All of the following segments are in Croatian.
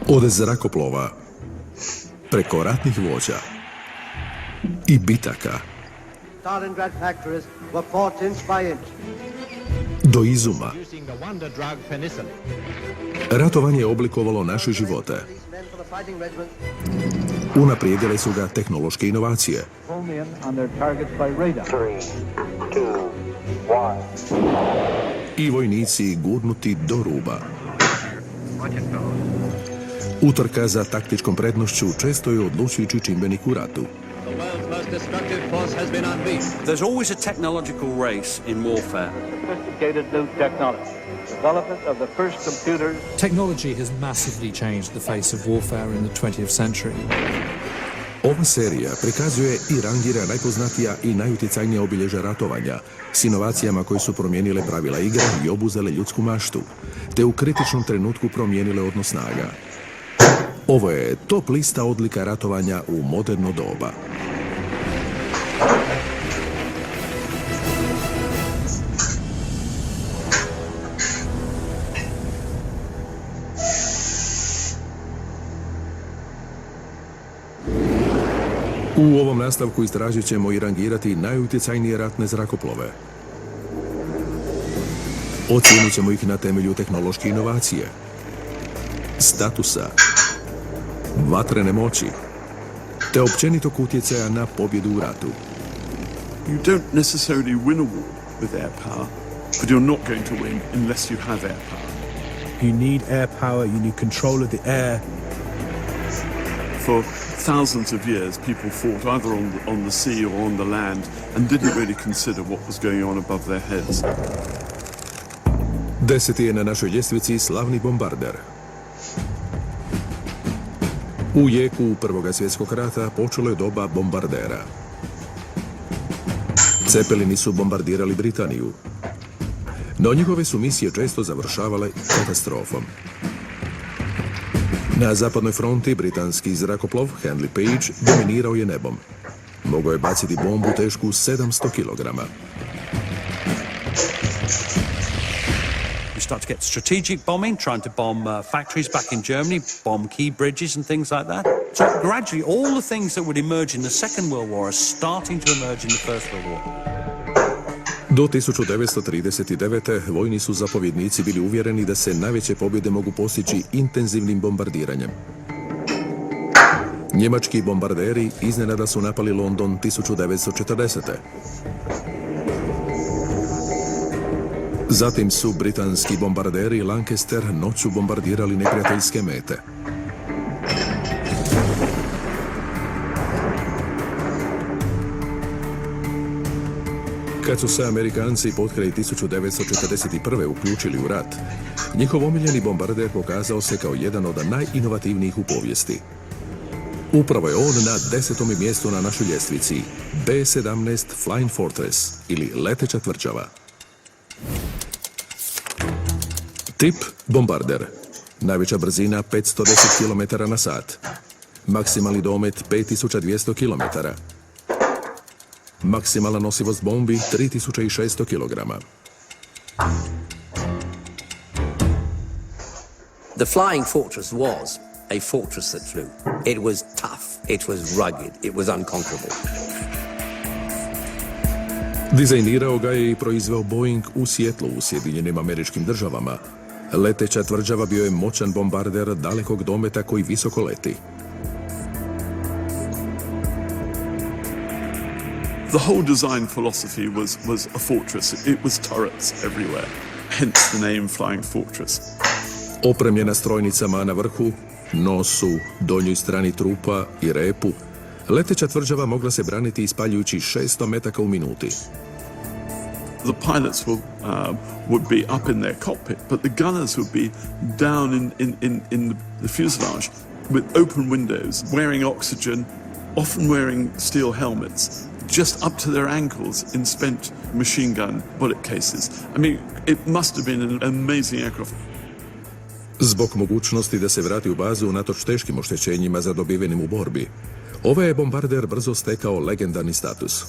Od zrakoplova, preko ratnih vođa i bitaka, do izuma, ratovanje je oblikovalo naše živote. Unaprijedile su ga tehnološke inovacije. I vojnici gurnuti do ruba. Utrka za taktičkom prednošću često je odlučujući čimbenik u ratu. There's always a technological race in warfare. Sophisticated new technology. Development of the first computers. Technology has massively changed the face of warfare in the 20th century. Ova serija prikazuje i rangira najpoznatija i najutjecajnija obilježja ratovanja s inovacijama koje su promijenile pravila igre i obuzele ljudsku maštu, te u kritičnom trenutku promijenile odnos snaga. Ovo je top lista odlika ratovanja u moderno doba. U ovom nastavku istražit ćemo i rangirati najutjecajnije ratne zrakoplove. Ocijenit ćemo ih na temelju tehnološke inovacije, statusa, vatrene moći, te općenitog utjecaja na pobjedu u ratu. You don't necessarily win a war with air power, but you're not going to win unless you have air power. You need air power, you need control of the air. For thousands of years, people fought either on the sea or on the land and didn't really consider what was going on above their heads. 10. je na našoj ljestvici slavni bombarder. U jeku Prvog svjetskog rata počelo je doba bombardera. Cepelini su bombardirali Britaniju, no njihove su misije često završavale katastrofom. Na zapadnoj fronti britanski zrakoplov Handley Page dominirao je nebom. Mogao je baciti bombu tešku 700 kg. We start to get strategic bombing, trying to bomb factories back in Germany, bomb key bridges and things like that. So gradually all the things that would emerge in the Second World War are starting to emerge in the First World War. Do 1939. vojni su zapovjednici bili uvjereni da se najveće pobjede mogu postići intenzivnim bombardiranjem. Njemački bombarderi iznenada su napali London 1940. Zatim su britanski bombarderi Lancaster noću bombardirali neprijateljske mete. Kad su se Amerikanci potkraj 1941. uključili u rat, njihov omiljeni bombarder pokazao se kao jedan od najinovativnijih u povijesti. Upravo je on na 10. mjestu na našoj ljestvici, B-17 Flying Fortress ili leteća tvrđava. Tip bombarder. Najveća brzina 510 km na sat. Maksimalni domet 5200 km. Maksimalna nosivost bombi 3600 kg. The Flying Fortress was a fortress that flew. It was tough, it was rugged, it was unconquerable. Dizajnirao ga je i proizveo Boeing u Sijetlu u Sjedinjenim Američkim Državama. Leteća tvrđava bio je moćan bombarder dalekog dometa koji visoko leti. The whole design philosophy was a fortress. It was turrets everywhere, hence the name Flying Fortress. Opremljena strojnicama na vrhu, nosu, donjoj strani trupa i repu, leteća tvrđava mogla se braniti ispaljujući 600 metaka u minuti. The pilots would be up in their cockpit, but the gunners would be down in the fuselage with open windows, wearing oxygen, often wearing steel helmets, just up to their ankles in spent machine gun bullet cases. I mean, it must have been an amazing aircraft. Zbog mogućnosti da se vrati u bazu unatoč teškim oštećenjima zadobivenim u borbi, ovaj je bombarder brzo stekao legendarni status.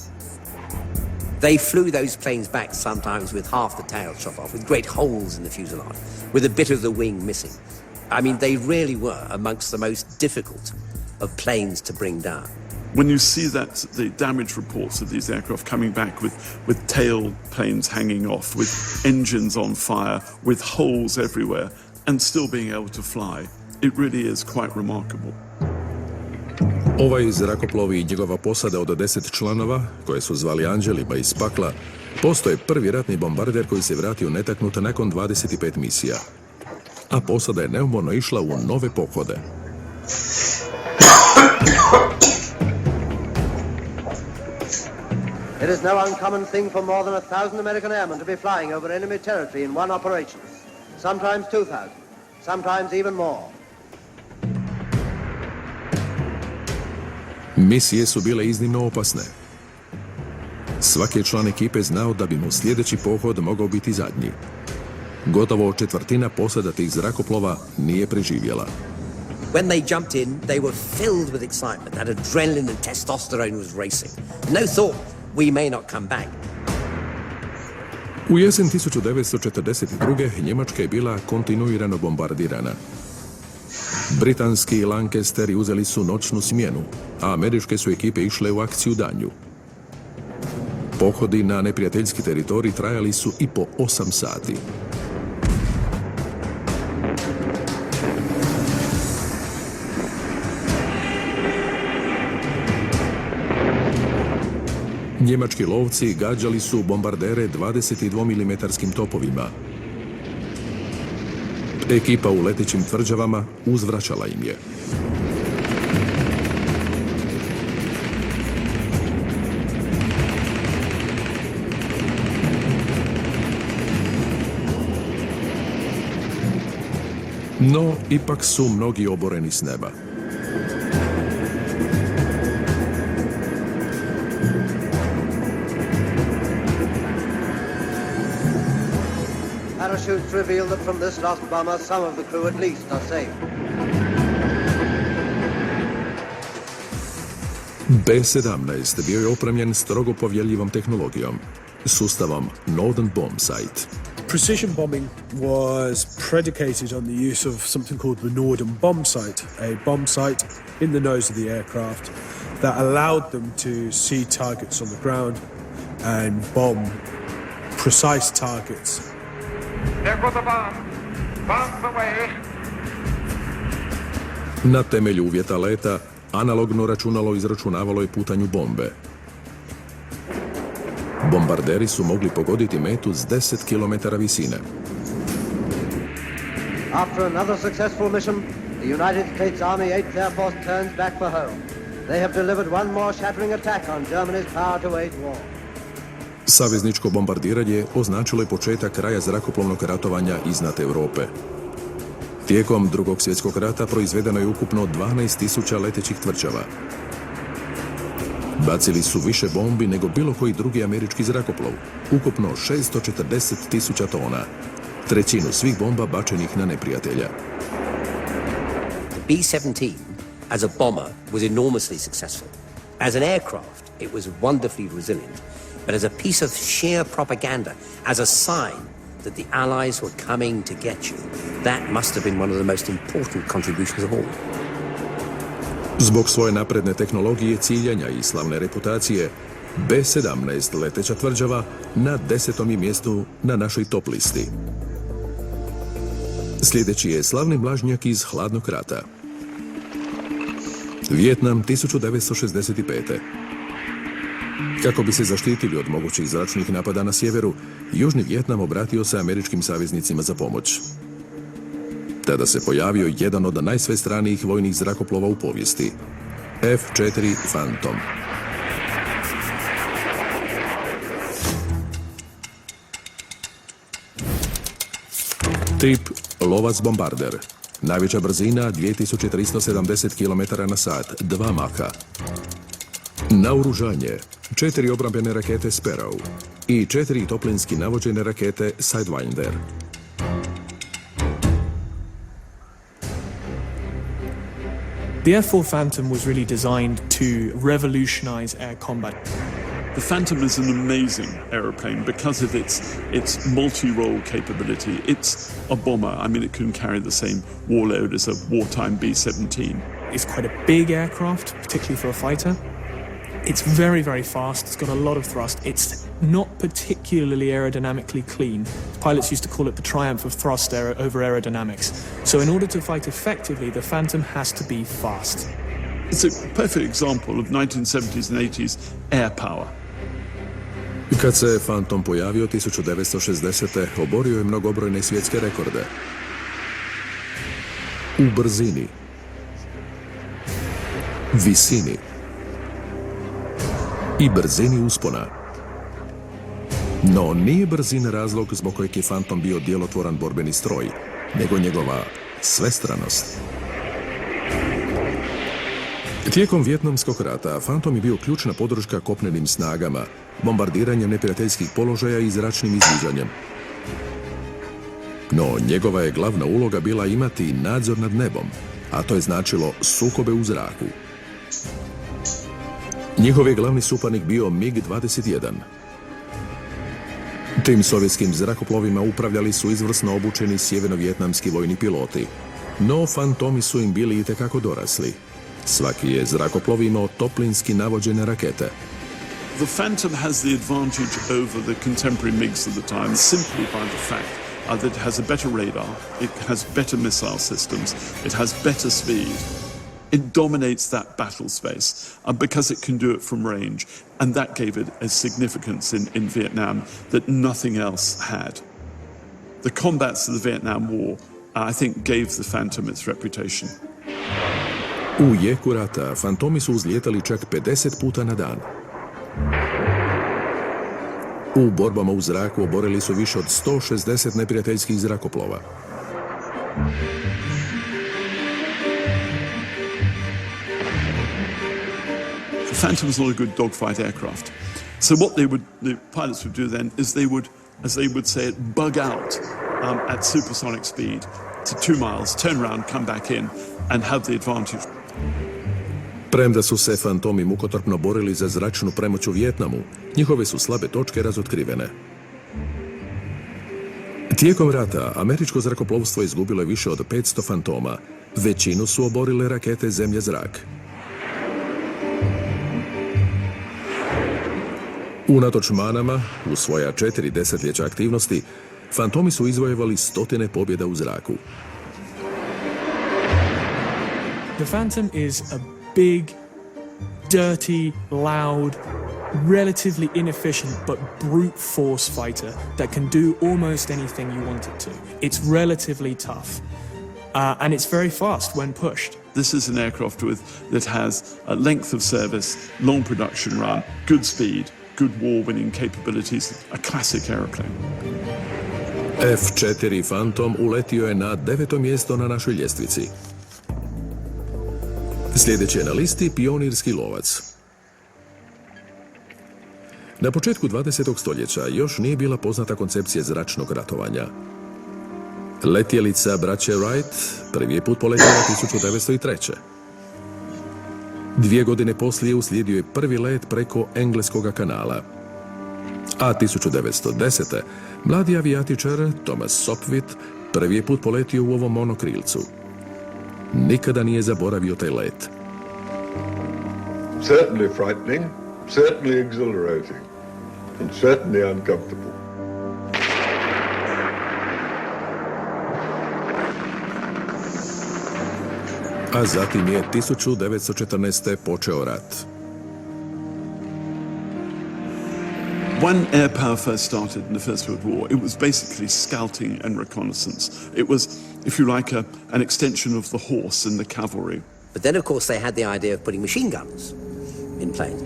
They flew those planes back sometimes with half the tail shot off, with great holes in the fuselage, with a bit of the wing missing. I mean, they really were amongst the most difficult of planes to bring down. When you see that, the damage reports of these aircraft coming back with tail planes hanging off, with engines on fire, with holes everywhere, and still being able to fly, it really is quite remarkable. Ovaj zrakoplovi i njegova posada od 10 članova, koje su zvali anđelima iz pakla, postoje prvi ratni bombarder koji se vratio netaknut nakon 25 misija. A posada je neumorno išla u nove pohode. It is no uncommon thing for more than 1,000 American airmen to be flying over enemy territory in one operation. Sometimes 2,000, sometimes even more. Misije su bile iznimno opasne. Svaki je član ekipe znao da bi mu sljedeći pohod mogao biti zadnji. Gotovo četvrtina posada tih zrakoplova nije preživjela. When they jumped in, they were filled with excitement. That adrenaline and testosterone was racing. No thought, we may not come back. U jesen 1942. Njemačka je bila kontinuirano bombardirana. Britanski Lancasteri uzeli su noćnu smjenu, a američke su ekipe išle u akciju danju. Pohodi na neprijateljski teritorij trajali su i po 8 sati. Njemački lovci gađali su bombardere 22 mm topovima. Ekipa u letećim tvrđavama uzvraćala im je. No, ipak su mnogi oboreni s neba. Parachutes reveal that from this lost bomber, some of the crew at least are safe. B-17 bio je opremljen strogo povjerljivom tehnologijom, sustavom Northern Bomb Sight. Precision bombing was predicated on the use of something called the Northern Bomb Sight, a bomb sight in the nose of the aircraft that allowed them to see targets on the ground and bomb precise targets. There goes the bomb. Bomb's away. Na temelju uvjeta leta, analogno računalo izračunavalo je putanju bombe. Bombarderi su mogli pogoditi metu s 10 km visine. After another successful mission, the United States Army 8th Air Force turns back for home. They have delivered one more shattering attack on Germany's power to wage war. Savezničko bombardiranje označilo je početak kraja zrakoplovnog ratovanja iznad Europe. Tijekom Drugog svjetskog rata proizvedeno je ukupno 12.000 letećih tvrđava. Bacili su više bombi nego bilo koji drugi američki zrakoplov, ukupno 640.000 tona, trećinu svih bomba bačenih na neprijatelja. The B-17, as a bomber, was enormously successful. As an aircraft, it was wonderfully resilient. But as a piece of sheer propaganda, as a sign that the Allies were coming to get you, that must have been one of the most important contributions of all. Zbog svoje napredne tehnologije, ciljanja i slavne reputacije, B-17 leteća tvrđava na 10. je mjestu na našoj top listi. Sljedeći je slavni mlažnjak iz hladnog rata. Vijetnam 1965. Kako bi se zaštitili od mogućih zračnih napada na sjeveru, Južni Vijetnam obratio se američkim saveznicima za pomoć. Tada se pojavio jedan od najsvestranijih vojnih zrakoplova u povijesti, F-4 Phantom. Tip lovac bombarder. Najveća brzina 2370 km/h, 2 maha. Naoružanje 4 obrambene rakete Sparrow i 4 toplinski navođene rakete Sidewinder. The F-4 Phantom was really designed to revolutionize air combat. The Phantom is an amazing aeroplane because of its multi-role capability. It's a bomber. I mean, it can carry the same warload as a wartime B-17. It's quite a big aircraft, particularly for a fighter. It's very, very fast. It's got a lot of thrust. It's not particularly aerodynamically clean. Pilots used to call it the triumph of thrust over aerodynamics. So in order to fight effectively, the Phantom has to be fast. It's a perfect example of 1970s and 80s air power. Kad se Phantom pojavio 1960. oborio je mnogobrojne svjetske rekorde. U brzini, visini i brzini uspona. No nije brzina razlog zbog kojeg je Phantom bio djelotvoran borbeni stroj, nego njegova svestranost. Tijekom Vijetnamskog rata Phantom je bio ključna podrška kopnenim snagama, bombardiranjem neprijateljskih položaja i zračnim izviđanjem. No njegova je glavna uloga bila imati nadzor nad nebom, a to je značilo sukobe u zraku. Njihov je glavni suparnik bio MiG-21. Tim sovjetskim zrakoplovima upravljali su izvrsno obučeni sjeverno-vijetnamski vojni piloti, no Phantomi su im bili itekako dorasli. Svaki je zrakoplov imao toplinski navođene rakete. The Phantom has the advantage over the contemporary MiGs of the time simply by the fact that it has a better radar, it has better missile systems, it has better speed. It dominates that battle space because it can do it from range, and that gave it a significance in Vietnam that nothing else had. The combats of the Vietnam War, I think, gave the Phantom its reputation. U jeku rata Phantomi su uzlijetali čak 50 puta na dan. U borbama u zraku oborili su više od 160 neprijateljskih zrakoplova. The Phantom is not a good dogfight aircraft. So what the pilots would do then is they would, as they would say it, bug out at supersonic speed to 2 miles, turn around, come back in and have the advantage. Premda su se Phantomi mukotrpno borili za zračnu premoć u Vijetnamu, njihove su slabe točke razotkrivene. Tijekom rata američko zrakoplovstvo izgubilo je više od 500 Phantoma. Većinu su oborile rakete zemlja-zrak. Unatoč manama, u svoja 4 desetljeća aktivnosti, Phantomi su izvojevali stotine pobjeda u zraku. The Phantom is a big, dirty, loud, relatively inefficient but brute force fighter that can do almost anything you want it to. It's relatively tough, and it's very fast when pushed. This is an aircraft that has a length of service, long production run, good speed, good war-winning capabilities, a classic aeroplane. F-4 Phantom uletio je na 9. mjesto na našoj ljestvici. Sljedeće na listi pionirski lovac. Na početku 20. stoljeća još nije bila poznata koncepcija zračnog ratovanja. Letjelica braće Wright prvi je put poletjela 1903. 2 godine poslije uslijedio je prvi let preko Engleskog kanala. A 1910. mladi avijatičar Thomas Sopwith prvi je put poletio u ovom monokrilcu. Nikada nije zaboravio taj let. Certainly frightening, certainly exhilarating, and certainly uncomfortable. A zatim je 1914. počeo rat. When air power first started in the First World War, it was basically scouting and reconnaissance. It was, if you like, an extension of the horse and the cavalry. But then, of course, they had the idea of putting machine guns in planes.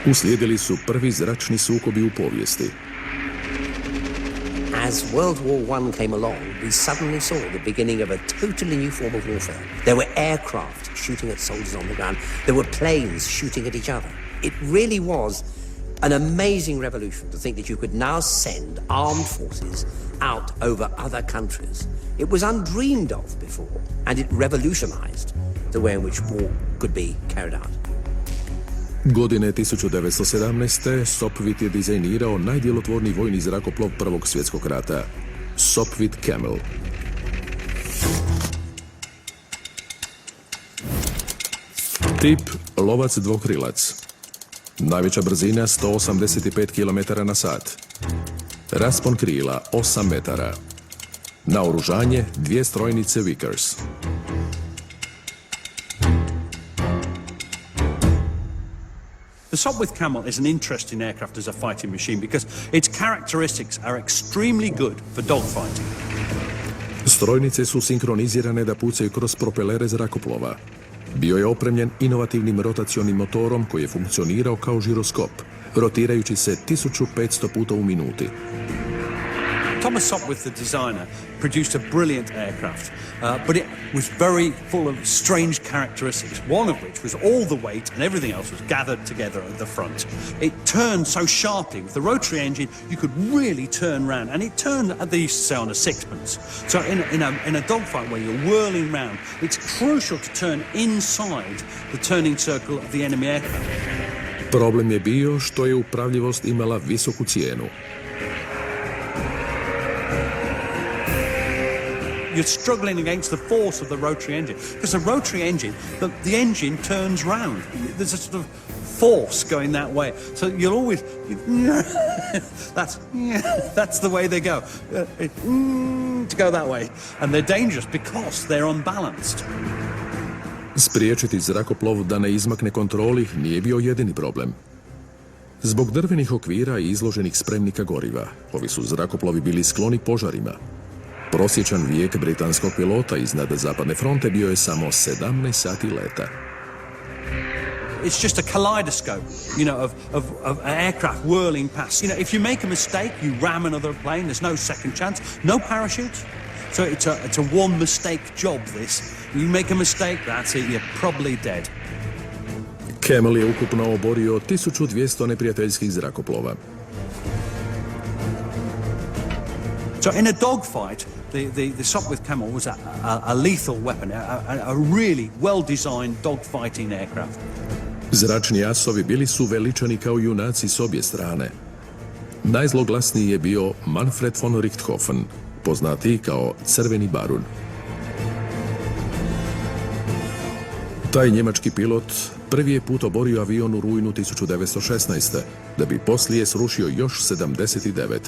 Uslijedili su prvi zračni sukobi u povijesti. As World War I came along, we suddenly saw the beginning of a totally new form of warfare. There were aircraft shooting at soldiers on the ground. There were planes shooting at each other. It really was an amazing revolution to think that you could now send armed forces out over other countries. It was undreamed of before, and it revolutionized the way in which war could be carried out. Godine 1917. Sopwith je dizajnirao najdjelotvorniji vojni zrakoplov Prvog svjetskog rata, Sopwith Camel. Tip lovac dvokrilac. Najveća brzina 185 km na sat. Raspon krila 8 metara. Naoružanje 2 strojnice Vickers. The Sopwith Camel is an interesting aircraft as a fighting machine because its characteristics are extremely good for dogfighting. Strojnice su sinkronizirane da pucaju kroz propelere zrakoplova. Bio je opremljen inovativnim rotacionim motorom koji je funkcionirao kao žiroskop, rotirajući se 1500 puta u minuti. Thomas Sopwith, the designer, produced a brilliant aircraft, but it was very full of strange characteristics, one of which was all the weight and everything else was gathered together at the front. It turned so sharply. With the rotary engine, you could really turn round, and it turned, they used to say, on a sixpence. So in a dogfight where you're whirling round, it's crucial to turn inside the turning circle of the enemy aircraft. Problem je bio što je upravljivost imala visoku cijenu. You're struggling against the force of the rotary engine. Because the rotary engine, the engine turns round. There's a sort of force going that way. So you'll always... that's the way they go. To go that way. And they're dangerous because they're unbalanced. Spriječiti zrakoplov da ne izmakne kontroli nije bio jedini problem. Zbog drvenih okvira i izloženih spremnika goriva, ovi su zrakoplovi bili skloni požarima. Prosječan vijek britanskog pilota iznad zapadne fronte bio je samo 17 sati leta. It's just a kaleidoscope, of aircraft whirling past. If you make a mistake, you ram another plane. There's no second chance, no parachutes. So it's a one mistake job, this. You make a mistake, that's it, you're probably dead. Camel je ukupno oborio 1200 neprijateljskih zrakoplova. So in a dogfight, the Sopwith Camel was a lethal weapon, a really well-designed dogfighting aircraft. Zračni asovi bili su veličani kao junaci s obje strane. Najzloglasniji je bio Manfred von Richthofen, poznatiji kao Crveni barun. Taj njemački pilot prvi je put oborio avion u rujnu 1916. da bi poslije srušio još 79,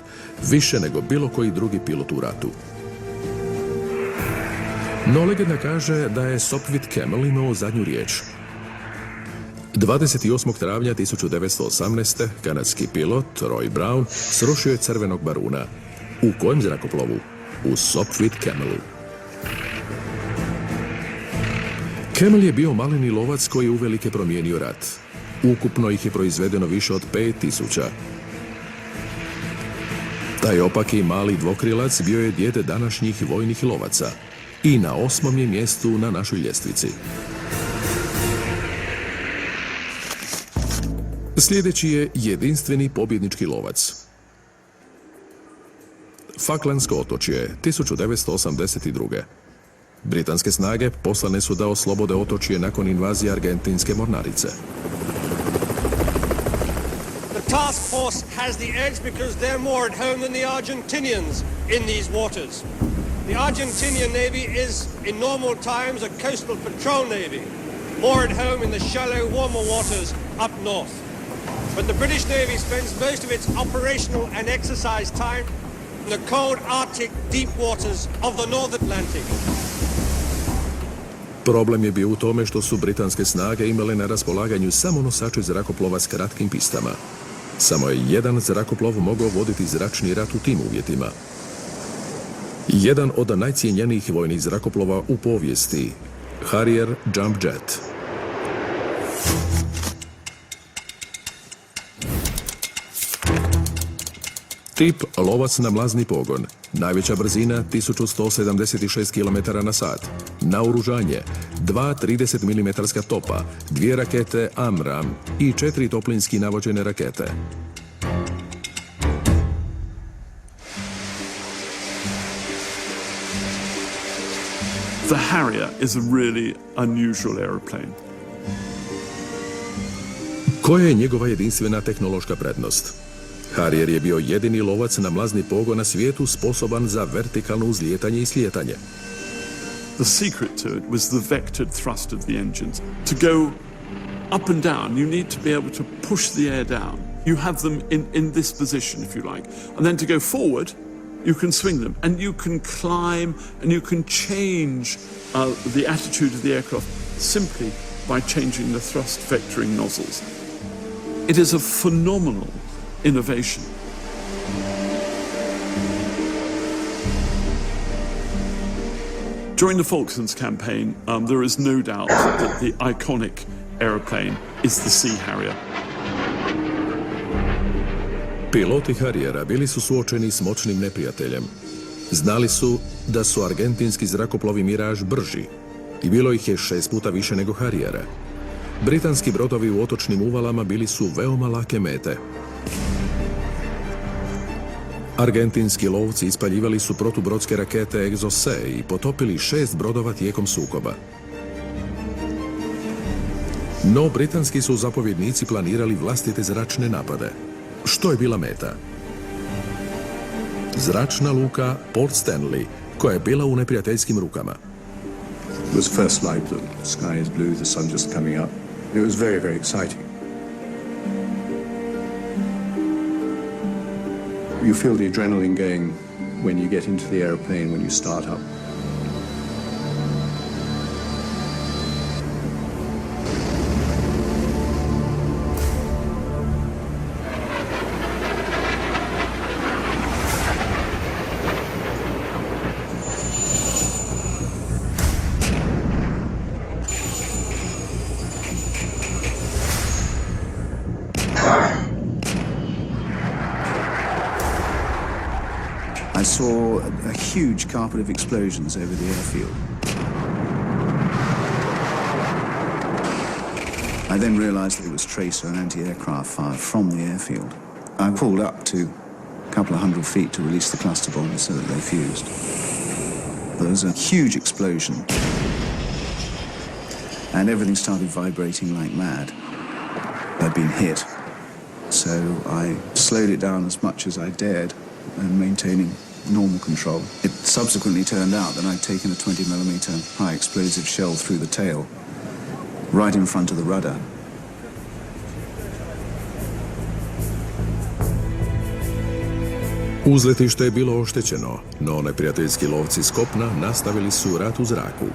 više nego bilo koji drugi pilot u ratu. No legenda kaže da je Sopwith Camel imao zadnju riječ. 28. travnja 1918. kanadski pilot Roy Brown srušio je Crvenog baruna. U kojem zrakoplovu? U Sopwith Camelu. Camel je bio maleni lovac koji je uvelike promijenio rat. Ukupno ih je proizvedeno više od 5000. Taj opaki mali dvokrilac bio je djed današnjih vojnih lovaca i na 8. je mjestu na našoj ljestvici. Sljedeći je jedinstveni pobjednički lovac. Falklandsko otočje, 1982. Britanske snage poslane su da oslobode otočje nakon invazije argentinske mornarice. The task force has the edge because they're more at home than the Argentinians in these waters. The Argentinian Navy is, in normal times, a coastal patrol navy, more at home in the shallow, warmer waters up north. But the British Navy spends most of its operational and exercise time in the cold Arctic deep waters of the North Atlantic. Problem je bio u tome što su britanske snage imale na raspolaganju samo nosače zrakoplova s kratkim pistama. Samo je jedan zrakoplov mogao voditi zračni rat u tim uvjetima. Jedan od najcijenjenijih vojnih zrakoplova u povijesti, Harrier Jump Jet. Tip lovac na mlazni pogon. Najveća brzina 1176 km na sat. Naoružanje 2 30 mm topa, 2 rakete AMRAAM i 4 toplinski navođene rakete. The Harrier is a really unusual aeroplane. Koja je njegova jedinstvena tehnološka prednost? Harrier je bio jedini lovac na mlazni pogon na svijetu sposoban za vertikalno uzlijetanje i slijetanje. The secret to it was the vectored thrust of the engines. To go up and down, you need to be able to push the air down. You have them in this position, if you like. And then to go forward, you can swing them. And you can climb and you can change the attitude of the aircraft simply by changing the thrust vectoring nozzles. It is a phenomenal innovation. During the Falklands campaign, there is no doubt that the iconic aeroplane is the Sea Harrier. Piloti Harriera bili su suočeni s moćnim neprijateljem. Znali su da su argentinski zrakoplovi Mirage brži i bilo ih je 6 puta više nego Harriera. Britanski brodovi u otočnim uvalama bili su veoma lake mete. Argentinski lovci ispaljivali su protubrodske rakete Exocet i potopili 6 brodova tijekom sukoba. No, britanski su zapovjednici planirali vlastite zračne napade. Što je bila meta? Zračna luka Port Stanley, koja je bila u neprijateljskim rukama. It was first light, the sky is blue, the sun just coming up. It was very, very exciting. You feel the adrenaline going when you get into the aeroplane, when you start up. I saw a huge carpet of explosions over the airfield. I then realized that it was tracer and anti-aircraft fire from the airfield. I pulled up to a couple of 100 feet to release the cluster bombs so that they fused. There was a huge explosion, and everything started vibrating like mad. I'd been hit, so I slowed it down as much as I dared, and maintaining normal control. It subsequently turned out that I'd taken a 20mm high explosive shell through the tail, right in front of the rudder. Uzletište je bilo oštećeno, no neprijateljski lovci s kopna nastavili su rat u zraku.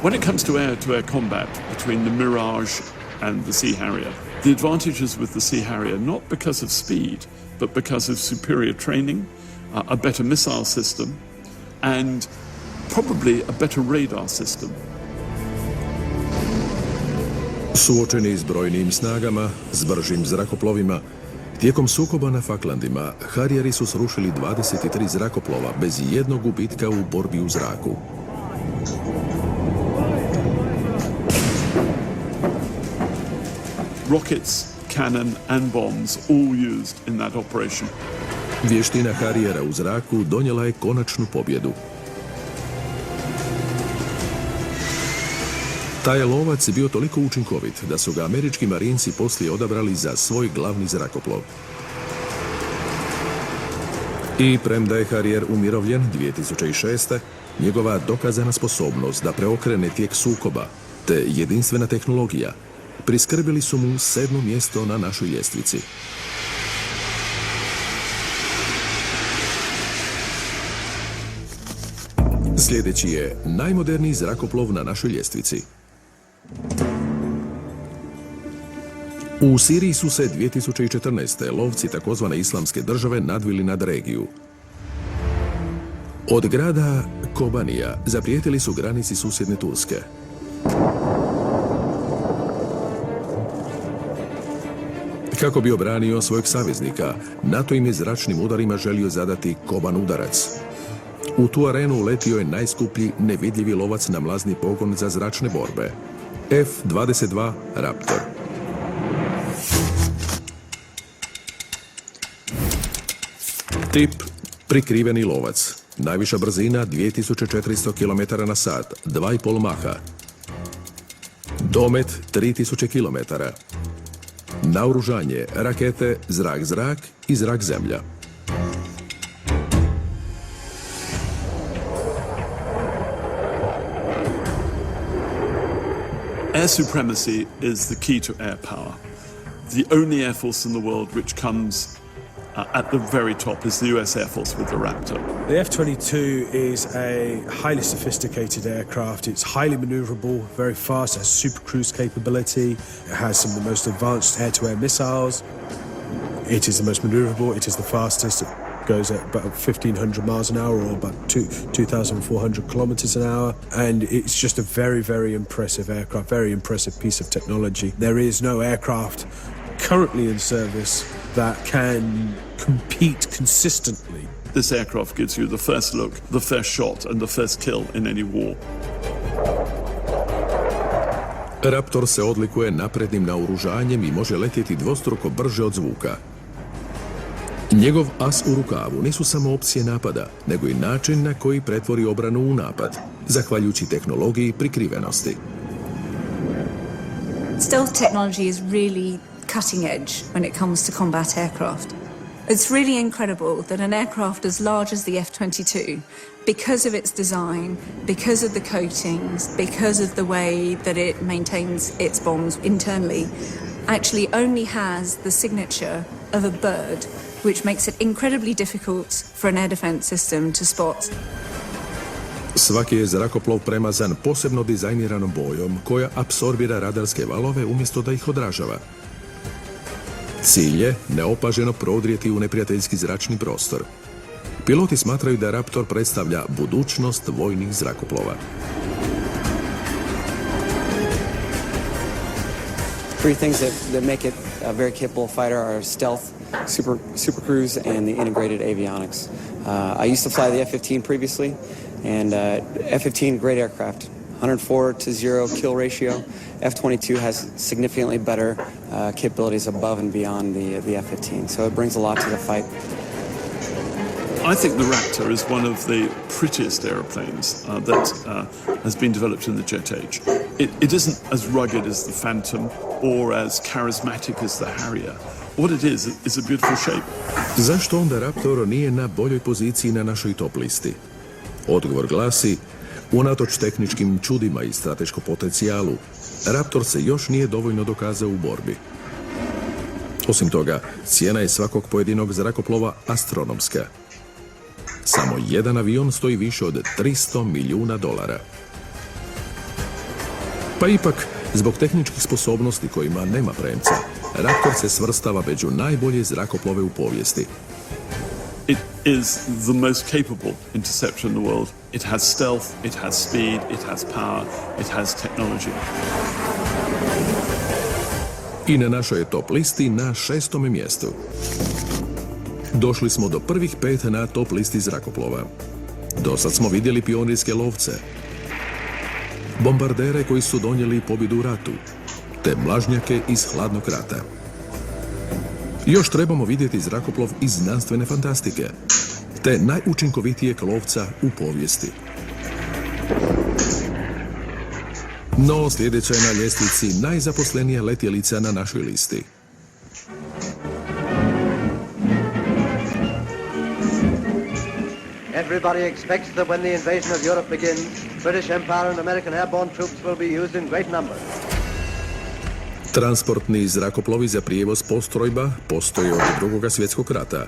When it comes to air-to-air combat between the Mirage and the Sea Harrier, the advantages with the Sea Harrier, not because of speed, but because of superior training, a better missile system, and probably a better radar system. Suočeni s brojnim snagama, s bržim zrakoplovima, tijekom sukoba na Falklandima, Harrieri su srušili 23 zrakoplova bez jednog gubitka u borbi u zraku. Rockets, cannon and bombs all used in that operation. Vještina Harriera u zraku donijela je konačnu pobjedu. Taj je lovac bio toliko učinkovit da su ga američki marinci poslije odabrali za svoj glavni zrakoplov. I premda je Harrier umirovljen 2006. njegova dokazana sposobnost da preokrene tijek sukoba te jedinstvena tehnologija priskrbili su mu 7. mjesto na našoj ljestvici. Sljedeći je najmoderniji zrakoplov na našoj ljestvici. U Siriji su se 2014. lovci takozvane islamske države nadvili nad regiju. Od grada Kobanija zaprijetili su granici susjedne Turske. Kako bi obranio svojeg saveznika, NATO im je zračnim udarima želio zadati koban udarac. U tu arenu uletio je najskuplji nevidljivi lovac na mlazni pogon za zračne borbe, F-22 Raptor. Tip prikriveni lovac. Najviša brzina 2400 km/h, 2,5 maha. Domet 3000 km. Naoružanje rakete zrak-zrak i zrak-zemlja. Air supremacy is the key to air power. The only air force in the world which comes at the very top is the US Air Force with the Raptor. The F-22 is a highly sophisticated aircraft. It's highly maneuverable, very fast, it has super cruise capability, it has some of the most advanced air-to-air missiles. It is the most maneuverable, it is the fastest. It goes at about 1,500 miles an hour or about 2,400 kilometers an hour. And it's just a very, very impressive aircraft, very impressive piece of technology. There is no aircraft currently in service that can compete consistently. This aircraft gives you the first look, the first shot and the first kill in any war. Raptor se odlikuje naprednim naoružanjem i može letjeti dvostruko brže od zvuka. Njegov as u rukavu nisu samo opcije napada, nego i način na koji pretvori obranu u napad, zahvaljujući tehnologiji prikrivenosti. Stealth technology is really cutting edge when it comes to combat aircraft. It's really incredible that an aircraft as large as the F-22, because of its design, because of the coatings, because of the way that it maintains its bombs internally, actually only has the signature of a bird, which makes it incredibly difficult for an air defense system to spot. Svaki je zrakoplov premazan posebno dizajniranom bojom koja apsorbira radarske valove umjesto da ih odražava. Cilj je neopaženo prodrijeti u neprijateljski zračni prostor. Piloti smatraju da Raptor predstavlja budućnost vojnih zrakoplova. Three things that make it a very capable fighter are stealth, super cruise, and the integrated avionics. I used to fly the F-15 previously, and F-15, great aircraft. 104-0 kill ratio. F-22 has significantly better capabilities above and beyond the F-15, so it brings a lot to the fight. I think the Raptor is one of the prettiest aeroplanes that has been developed in the jet age. It isn't as rugged as the Phantom or as charismatic as the Harrier. What it is a beautiful shape. Zašto onda Raptor nije na boljoj poziciji na našoj top listi? Odgovor glasi, unatoč tehničkim čudima i strateškom potencijalu, Raptor se još nije dovoljno dokazao u borbi. Osim toga, cijena je svakog pojedinog zrakoplova astronomska. Samo jedan avion stoji više od $300 milijuna. Pa ipak, zbog tehničkih sposobnosti kojima nema premca, Raptor se svrstava među najbolje zrakoplove u povijesti. It is the most capable interceptor in the world. It has stealth, it has speed, it has power, it has technology. I na našoj je top listi na 6. mjestu. Došli smo do prvih 5 na top listi zrakoplova. Dosad smo vidjeli pionirske lovce, bombardere koji su donijeli pobjedu u ratu, te mlažnjake iz hladnog rata. Još trebamo vidjeti zrakoplov iz znanstvene fantastike, te najučinkovitijeg lovca u povijesti. No, sljedeća je na ljestvici najzaposlenija letjelica na našoj listi. Everybody expects that when the invasion of Europe begins, British Empire and American airborne troops will be used in great numbers. Transportni zrakoplovi za prijevoz postrojba postoje od II. Svjetskog rata.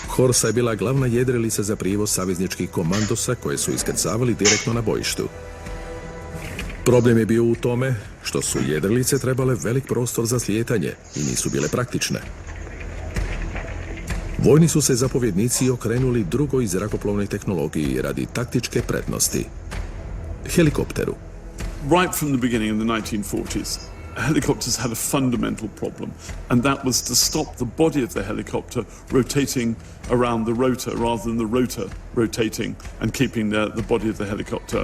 Horsa je bila glavna jedrilica za prijevoz savezničkih komandosa koje su iskrcavali direktno na bojištu. Problem je bio u tome što su jedrilice trebale velik prostor za slijetanje i nisu bile praktične. Vojni su se zapovjednici okrenuli drugoj zrakoplovnoj tehnologiji radi taktičke prednosti. Helikopteru. Right from the beginning in the 1940s, helicopters had a fundamental problem, and that was to stop the body of the helicopter rotating around the rotor rather than the rotor rotating and keeping the body of the helicopter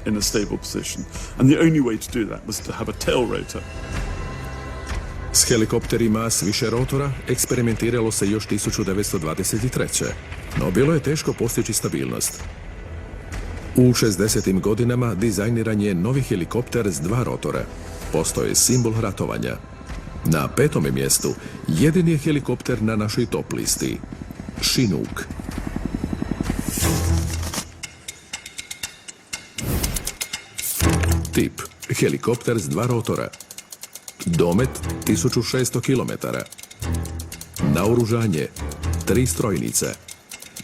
in a stable position. And the only way to do that was to have a tail rotor. S helikopterima s više rotora eksperimentiralo se još 1923. No bilo je teško postići stabilnost. U 60. godinama dizajniran je novi helikopter s 2 rotora. postoje simbol ratovanja. Na 5. mjestu jedini je helikopter na našoj top listi. Chinook. Tip. Helikopter s 2 rotora. Domet 1600 km. Naoružanje 3 strojnice.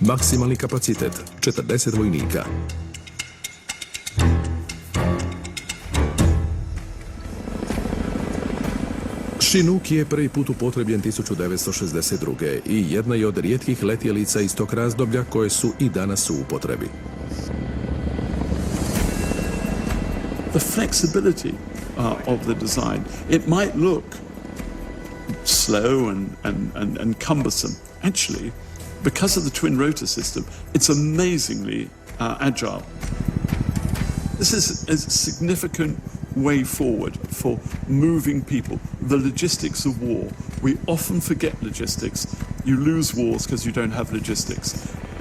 Maksimalni kapacitet 40 vojnika. Chinook je prvi put upotrebljen 1962. i jedna je od rijetkih letjelica iz tog razdoblja koje su i danas u upotrebi. The flexibility of the design. It might look slow and cumbersome. Actually, because of the twin rotor system, it's amazingly agile. This is a significant way forward for moving people. The logistics of war. We often forget logistics. You lose wars because you don't have logistics.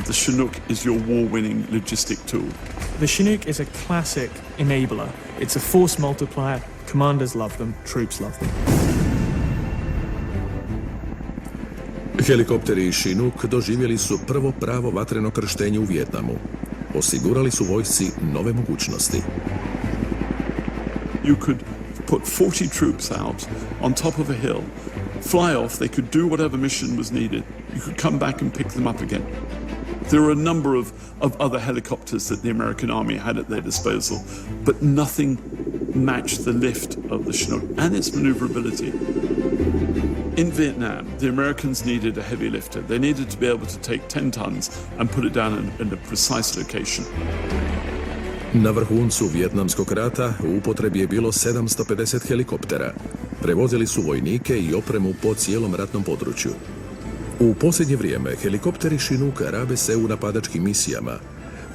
The Chinook is your war-winning logistic tool. The Chinook is a classic enabler. It's a force multiplier. Commanders love them, troops love them. Helikopteri Chinook doživjeli su prvo pravo vatreno krštenje u Vijetnamu. Osigurali su vojsci nove mogućnosti. You could put 40 troops out on top of a hill, fly off, they could do whatever mission was needed. You could come back and pick them up again. There were a number of other helicopters that the American Army had at their disposal, but nothing matched the lift of the Chinook and its maneuverability. In Vietnam, the Americans needed a heavy lifter. They needed to be able to take 10 tons and put it down in a precise location. Na vrhuncu Vijetnamskog rata u upotrebi je bilo 750 helikoptera. Prevozili su vojnike i opremu po cijelom ratnom području. U posljednje vrijeme helikopteri Chinook rabe se u napadačkim misijama,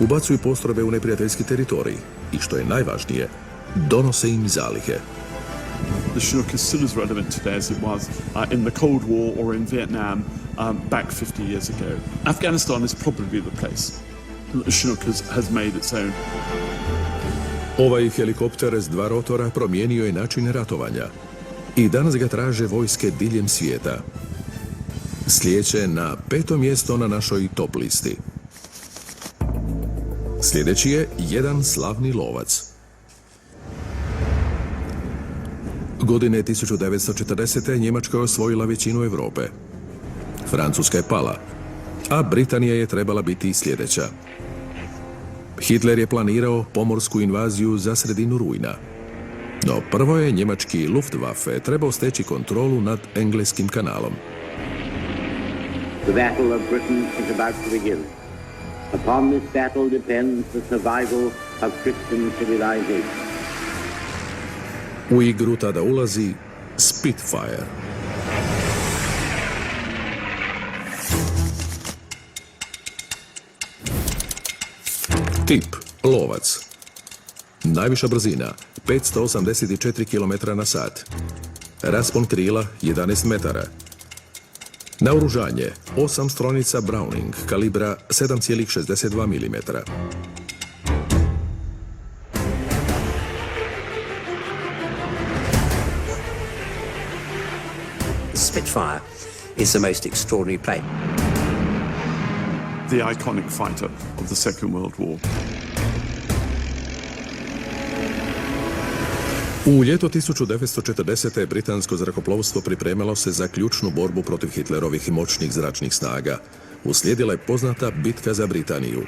ubacuju postrojbe u neprijateljski teritorij i, što je najvažnije, donose im zalihe. The Chinook is still as relevant today as it was in the Cold War or in Vietnam back 50 years ago. Afghanistan is probably the place. The Chinook has made its own. Ovaj helikopter s 2 rotora promijenio je način ratovanja i danas ga traže vojske diljem svijeta. Sljedeće na 5. mjesto na našoj top listi. Sljedeći je jedan slavni lovac. Godine 1940. Njemačka je osvojila većinu Europe. Francuska je pala, a Britanija je trebala biti sljedeća. Hitler je planirao pomorsku invaziju za sredinu rujna. No prvo je njemački Luftwaffe trebao steći kontrolu nad Engleskim kanalom. The battle of Britain is about to begin. Upon this battle depends the survival of Christian civilization. U igru tada ulazi Spitfire. Tip lovac. Najviša brzina 584 km/h. Raspon krila 11 metara. Naoružanje 8 strojnica Browning kalibra 7,62 mm. Spitfire is the most extraordinary plane. The iconic fighter of the Second World War. U ljeto 1940. britansko zrakoplovstvo pripremalo se za ključnu borbu protiv Hitlerovih moćnih zračnih snaga. Uslijedila je poznata bitka za Britaniju.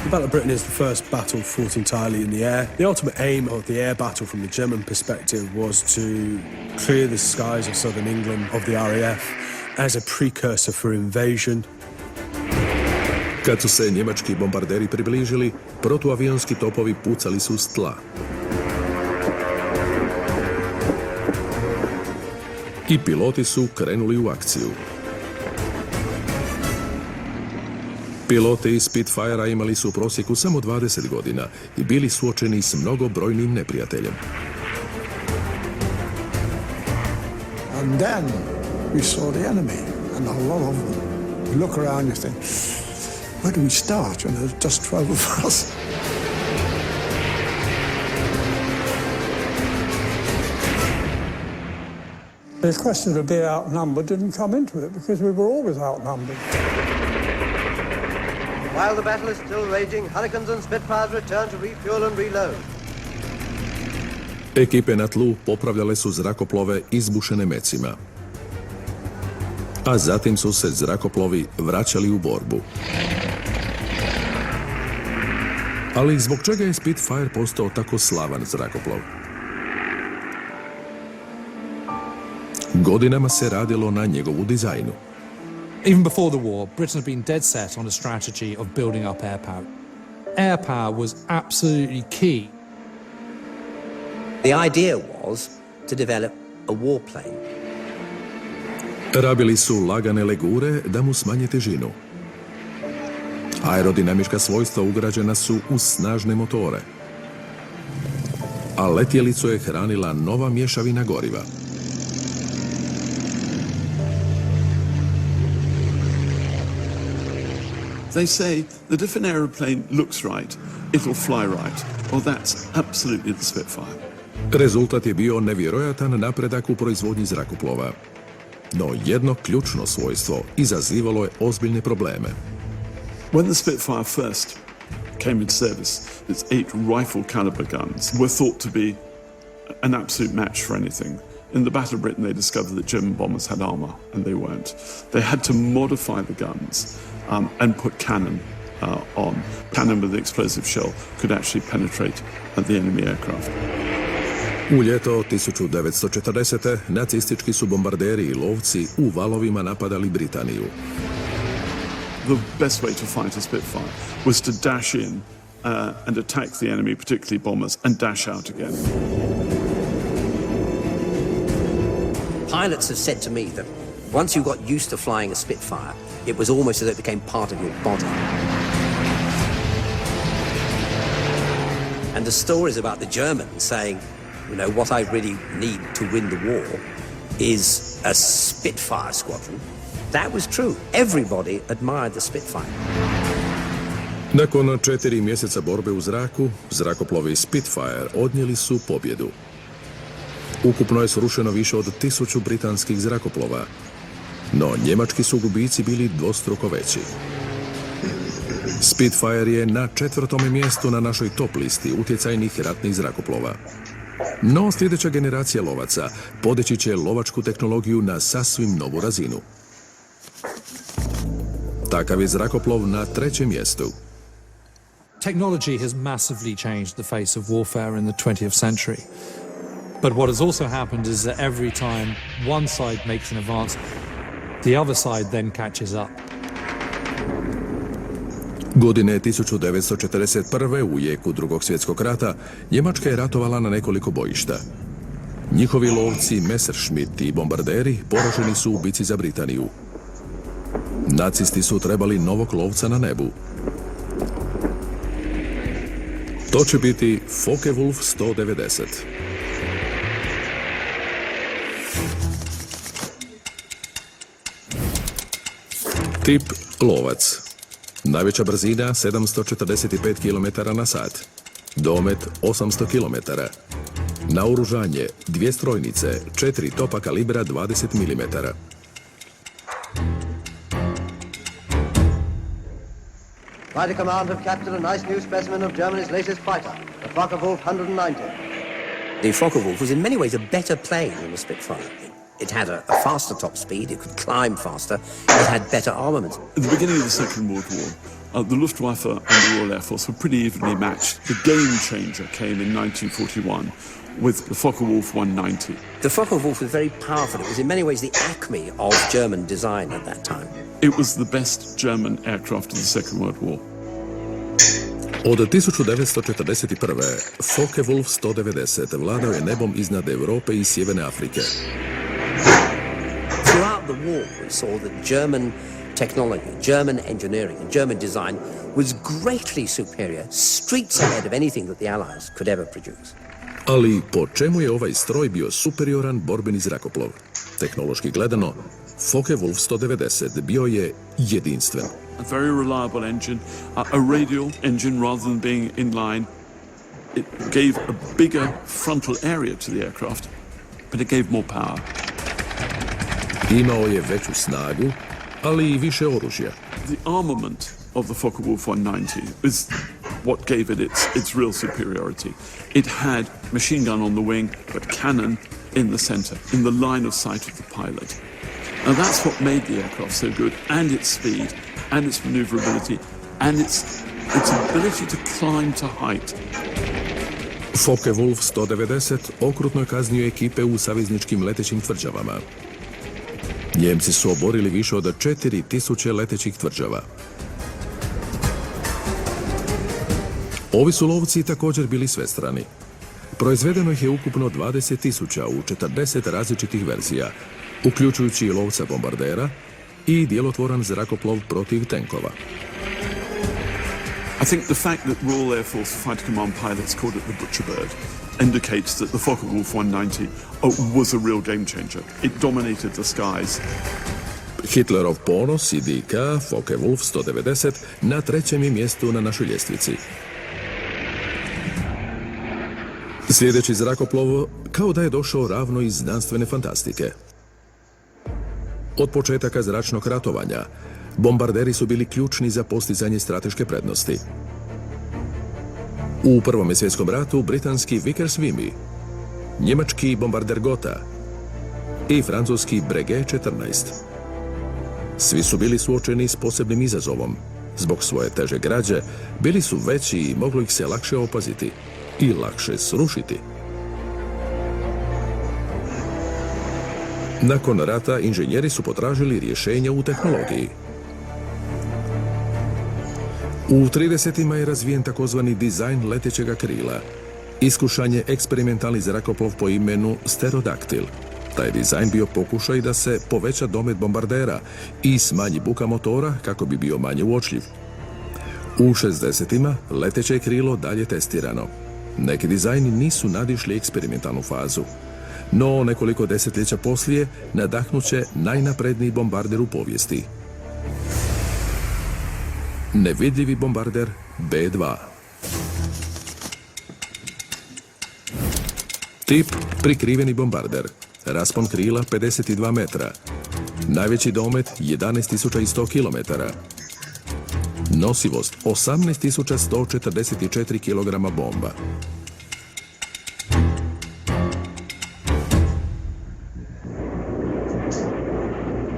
The Battle of Britain is the first battle fought entirely in the air. The ultimate aim of the air battle from the German perspective was to clear the skies of southern England of the RAF as a precursor for invasion. Kad su se njemački bombarderi približili, protuavionski topovi pucali su s tla. I piloti su krenuli u akciju. Piloti iz Spitfire-a imali su u prosjeku samo 20 godina i bili suočeni s mnogobrojnim neprijateljem. And then we saw the enemy, and a lot of them. You look around, you think, where do we start? And there's just 12 of us. The question of being outnumbered didn't come into it because we were always outnumbered. While the battle is still raging, Hurricanes and Spitfires return to refuel and reload. Ekipe na tlu popravljale su zrakoplove izbušene mecima. A zatim su se zrakoplovi vraćali u borbu. Ali zbog čega je Spitfire postao tako slavan zrakoplov? Godinama se radilo na njegovu dizajnu. Even before the war, Britain had been dead set on a strategy of building up air power. Air power was absolutely key. The idea was to develop a warplane. Rabili su lagane legure da mu smanje težinu. Aerodinamička svojstva ugrađena su u snažne motore. A letjelicu je hranila nova mješavina goriva. They say that if an aeroplane looks right, it'll fly right. Well, that's absolutely the Spitfire. Rezultat je bio nevjerojatan napredak u proizvodnji zrakoplova. No jedno ključno svojstvo izazivalo je ozbiljne probleme. When the Spitfire first came into service, its 8 rifle caliber guns were thought to be an absolute match for anything. In the Battle of Britain, they discovered that German bombers had armor, and they weren't. They had to modify the guns and put cannon on. Cannon with the explosive shell could actually penetrate the enemy aircraft. U ljeto 1940. nacistički su bombarderi i lovci u valovima napadali Britaniju. The best way to fight a Spitfire was to dash in and attack the enemy, particularly bombers, and dash out again. Pilots have said to me that once you got used to flying a Spitfire, it was almost as though it became part of your body. And the stories about the Germans saying, you know, what I really need to win the war is a Spitfire squadron. That was true. Everybody admired the Spitfire. Nakon 4 mjeseca borbe u zraku, zrakoplovi Spitfire odnijeli su pobjedu. Ukupno je srušeno više od 1000 britanskih zrakoplova, no njemački su gubici bili dvostruko veći. Spitfire je na 4. mjestu na našoj top listi utjecajnih ratnih zrakoplova. No sljedeća generacija lovaca podići će lovačku tehnologiju na sasvim novu razinu. Takav je zrakoplov na 3. mjestu. Technology has massively changed the face of warfare in the 20th century. But what has also happened is that every time one side makes an advance, the other side then catches up. Godine 1941. u jeku Drugog svjetskog rata Njemačka je ratovala na nekoliko bojišta. Njihovi lovci Messerschmitt i bombarderi poraženi su u bici za Britaniju. Nacisti su trebali novog lovca na nebu. To će biti Focke-Wulf 190. Tip lovac. Najveća brzina 745 km na sat. Domet 800 km. Naoružanje 2 strojnice, 4 topa kalibra 20 mm. Fighter Command have captured a nice new specimen of Germany's latest fighter, the Focke-Wulf 190. The Focke-Wulf was in many ways a better plane than the Spitfire. It had a faster top speed, it could climb faster, it had better armament. At the beginning of the Second World War, the Luftwaffe and the Royal Air Force were pretty evenly matched. The game changer came in 1941 with the Focke-Wulf 190. The Focke-Wulf was very powerful. It was in many ways the acme of German design at that time. It was the best German aircraft in the Second World War. Od 1941. Focke-Wulf 190 vladao je nebom iznad Europe i Sjeverne Afrike. Throughout the war, we saw that German technology, German engineering and German design was greatly superior, streets ahead of anything that the Allies could ever produce. Ali po čemu je ovaj stroj bio superioran borbeni zrakoplov? Tehnološki gledano, Focke-Wulf 190 bio je jedinstven. A very reliable engine, a radial engine rather than being inline. It gave a bigger frontal area to the aircraft, but it gave more power. Imao je veću snagu, ali i više oružja. The armament of the Focke-Wulf 190 is what gave it its real superiority. It had machine gun on the wing, but cannon in the center, in the line of sight of the pilot. And that's what made the aircraft so good, and its speed, and its maneuverability, and its ability to climb to height. Focke-Wulf 190 okrutno je kaznio ekipe u savezničkim letećim tvrđavama. Njemci su oborili više od 4000 letećih tvrđava. Ovi su lovci također bili svestrani. Proizvedeno ih je ukupno 20.000 u 40 različitih verzija, uključujući i lovca bombardera i djelotvoran zrakoplov protiv tenkova. I think the fact that Royal Air Force Fighter Command pilots called it the Butcher Bird indicates that the Focke-Wulf 190 was a real game changer. It dominated the skies. Hitlerov ponos i dika Focke-Wulf 190 na 3. je mjestu na našoj ljestvici. Sljedeći zrakoplov kao da je došao ravno iz znanstvene fantastike. Od početaka zračnog ratovanja, bombarderi su bili ključni za postizanje strateške prednosti. U Prvom svjetskom ratu britanski Vickers-Vimy, njemački bombarder Gotha i francuski Breguet 14. Svi su bili suočeni s posebnim izazovom. Zbog svoje teže građe bili su veći i moglo ih se lakše opaziti i lakše srušiti. Nakon rata inženjeri su potražili rješenja u tehnologiji. U 30-ima je razvijen takozvani dizajn letećega krila. Iskušan je eksperimentalni zrakoplov po imenu Pterodaktil. Taj dizajn bio pokušaj da se poveća domet bombardera i smanji buka motora kako bi bio manje uočljiv. U 60-ima leteće krilo dalje testirano. Neki dizajni nisu nadišli eksperimentalnu fazu. No, nekoliko desetljeća poslije nadahnuće najnapredniji bombarder u povijesti. Nevidljivi bombarder B-2. Tip prikriveni bombarder. Raspon krila 52 metra. Najveći domet 11.100 km. Nosivost 18.144 kg bomba.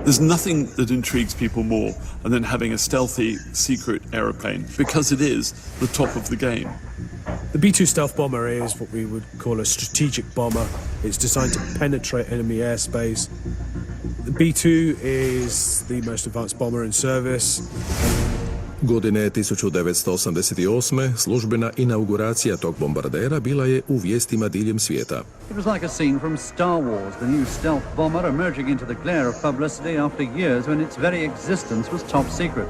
There's nothing that intrigues people more than having a stealthy, secret aeroplane, because it is the top of the game. The B-2 stealth bomber is what we would call a strategic bomber. It's designed to penetrate enemy airspace. The B-2 is the most advanced bomber in service. Godine 1988. službena inauguracija tog bombardera bila je u vijestima diljem svijeta. It was like a scene from Star Wars, the new stealth bomber emerging into the glare of publicity after years when its very existence was top secret.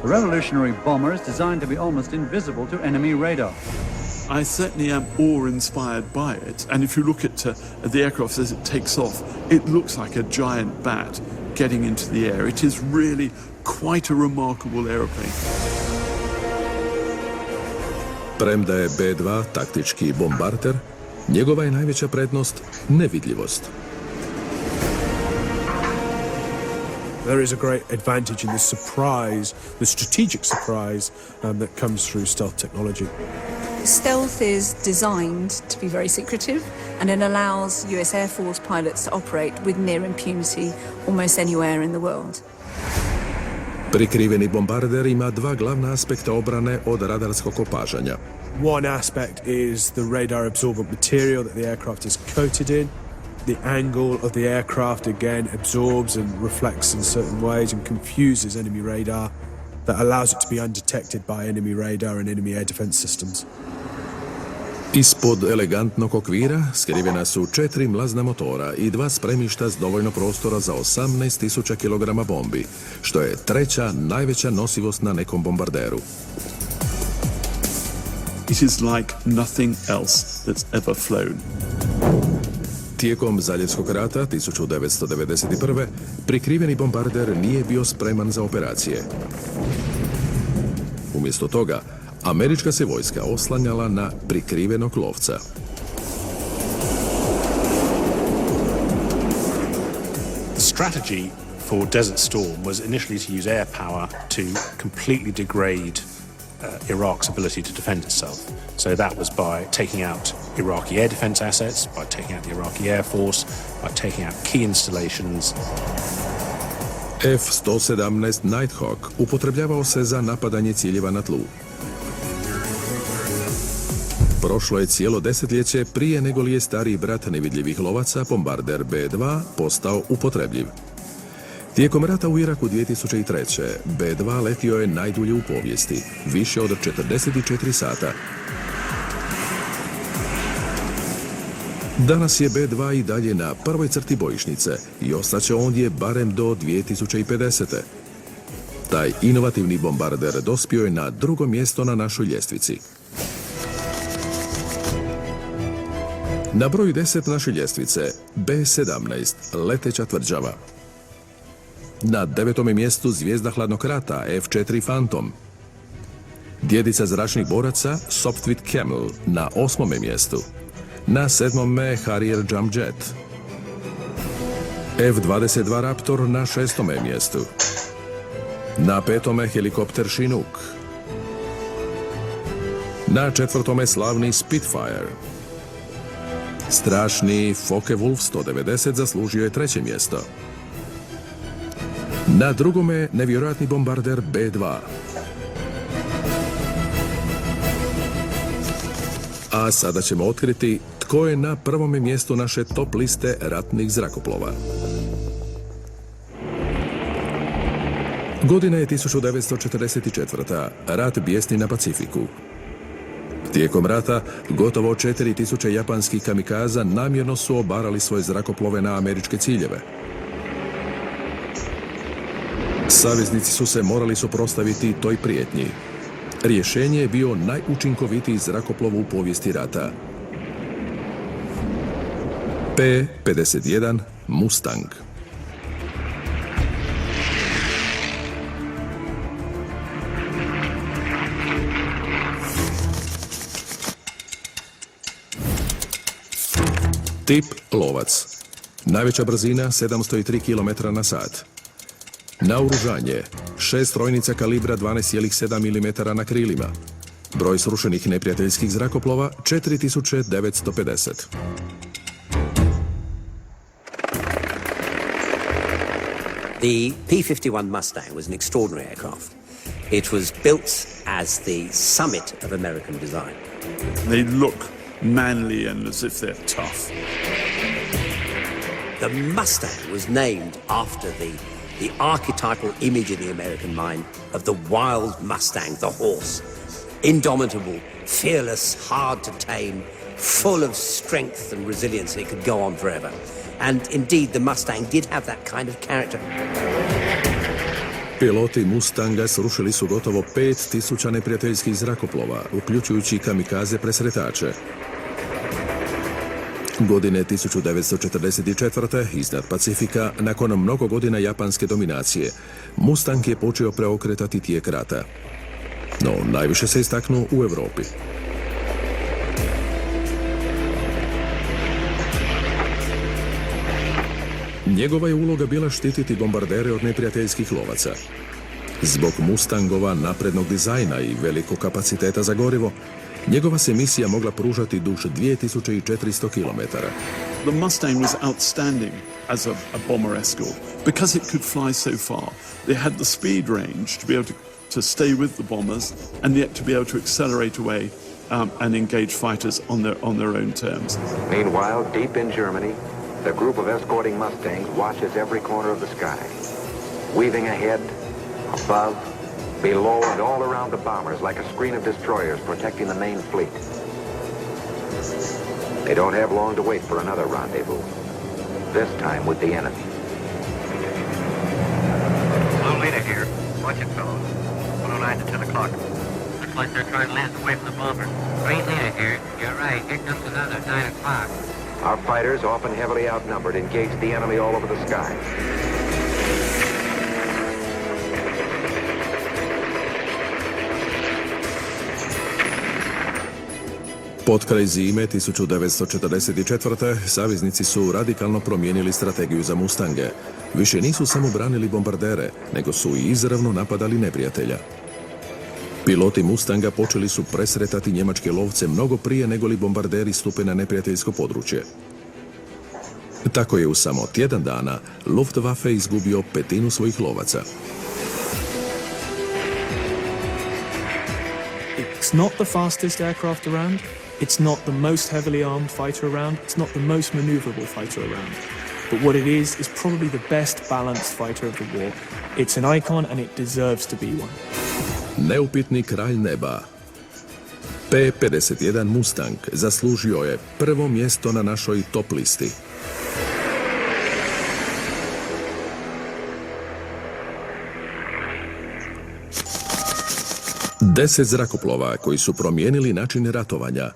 The revolutionary bomber is designed to be almost invisible to enemy radar. I certainly am awe-inspired by it, and if you look at the aircraft as it takes off, it looks like a giant bat getting into the air. It is really quite a remarkable aeroplane. Premda je B-2 taktički bombarder, njegova je najveća prednost nevidljivost. There is a great advantage in the surprise, the strategic surprise that comes through stealth technology. Stealth is designed to be very secretive, and it allows US Air Force pilots to operate with near impunity almost anywhere in the world. Prikriveni bombarder ima dva glavna aspekta obrane od radarskog opažanja. One aspect is the radar absorbent material that the aircraft is coated in. The angle of the aircraft again absorbs and reflects in certain ways and confuses enemy radar that allows it to be undetected by enemy radar and enemy air defense systems. Ispod elegantnog okvira skrivena su 4 mlazna motora i 2 spremišta s dovoljno prostora za 18.000 kg bombi, što je treća najveća nosivost na nekom bombarderu. It is like nothing else that's ever flown. Tijekom Zaljevskog rata 1991. prikriveni bombarder nije bio spreman za operacije. Umjesto toga, američka se vojska oslanjala na prikrivenog lovca. strategy for Desert Storm was initially to use air power to completely degrade Iraq's ability to defend itself. So that was by taking out Iraqi air defense assets, by taking out the Iraqi Air Force, by taking out key installations. F-117 Nighthawk upotrebljavao se za napadanje ciljeva na tlu. Prošlo je cijelo desetljeće prije nego li je stariji brat nevidljivih lovaca, bombarder B-2, postao upotrebljiv. Tijekom rata u Iraku 2003. B-2 letio je najdulje u povijesti, više od 44 sata. Danas je B-2 i dalje na prvoj crti bojišnice i ostaće ondje barem do 2050. Taj inovativni bombarder dospio je na drugo mjesto na našoj ljestvici. Na broju 10 naše ljestvice B-17, leteća tvrđava. Na 9. mjestu zvijezda hladnog rata F-4 Phantom. Djedica zračnih boraca Sopwith Camel na 8. mjestu. Na 7. Harrier Jump Jet. F-22 Raptor na 6. mjestu. Na 5. helikopter Chinook. Na 4. slavni Spitfire. Strašni Focke-Wulf 190 zaslužio je 3. mjesto. Na 2. nevjerojatni bombarder B-2. A sada ćemo otkriti tko je na 1. mjestu naše top liste ratnih zrakoplova. Godina je 1944. Rat bijesni na Pacifiku. Tijekom rata gotovo 4000 japanskih kamikaza namjerno su obarali svoje zrakoplove na američke ciljeve. Saveznici su se morali suprotstaviti toj prijetnji. Rješenje je bio najučinkovitiji zrakoplov u povijesti rata. P-51 Mustang. Tip lovac. Najveća brzina 703 km na sat. Naoružanje 6 strojnica kalibra 12,7 mm na krilima. Broj srušenih neprijateljskih zrakoplova 4950. The P-51 Mustang was an extraordinary aircraft. It was built as the summit of American design. They look manly and as if they're tough. The Mustang was named after the archetypal image in the American mind of the wild Mustang, the horse. Indomitable, fearless, hard to tame, full of strength and resilience, and it could go on forever. And indeed, the Mustang did have that kind of character. Piloti Mustanga srušili su gotovo 5000 neprijateljskih zrakoplova, uključujući kamikaze presretače. Godine 1944. iznad Pacifika, nakon mnogo godina japanske dominacije, Mustang je počeo preokretati tijek rata. No, najviše se istaknuo u Europi. Njegova je uloga bila štititi bombardere od neprijateljskih lovaca. Zbog Mustangova naprednog dizajna i velikog kapaciteta za gorivo, njegova se misija mogla pružati duž 2400 km. The Mustang was outstanding as a bomber escort because it could fly so far. They had the speed range to be able to stay with the bombers and yet to be able to accelerate away and engage fighters on their own terms. Meanwhile, deep in Germany, the group of escorting Mustangs watches every corner of the sky, weaving ahead, above, below, and all around the bombers like a screen of destroyers protecting the main fleet. They don't have long to wait for another rendezvous, this time with the enemy. Blue leader here. Watch it, fellows. 109 to 10 o'clock. Looks like they're trying to land away from the bomber. Green leader here. You're right. Here comes another 9 o'clock. Our fighters, often heavily outnumbered, engage the enemy all over the sky. Potkraj zime 1944. saveznici su radikalno promijenili strategiju za Mustange. više nisu samo branili bombardere, nego su i izravno napadali neprijatelja. Piloti Mustanga počeli su presretati njemačke lovce mnogo prije nego li bombarderi stupe na neprijateljsko područje. Tako je u samo tjedan dana Luftwaffe izgubio 1/5 svojih lovaca. It's not the fastest aircraft around. It's not the most heavily armed fighter around. It's not the most maneuverable fighter around. But what it is probably the best balanced fighter of the war. It's an icon and it deserves to be one. Neupitni kralj neba. P-51 Mustang zaslužio je prvo mjesto na našoj top listi. Deset zrakoplova koji su promijenili način ratovanja.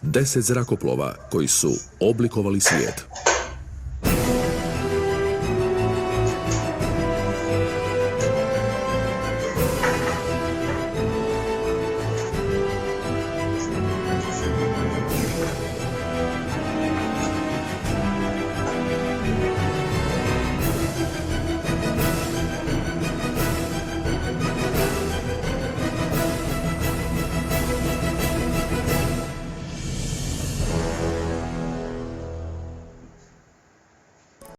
10 zrakoplova koji su oblikovali svijet.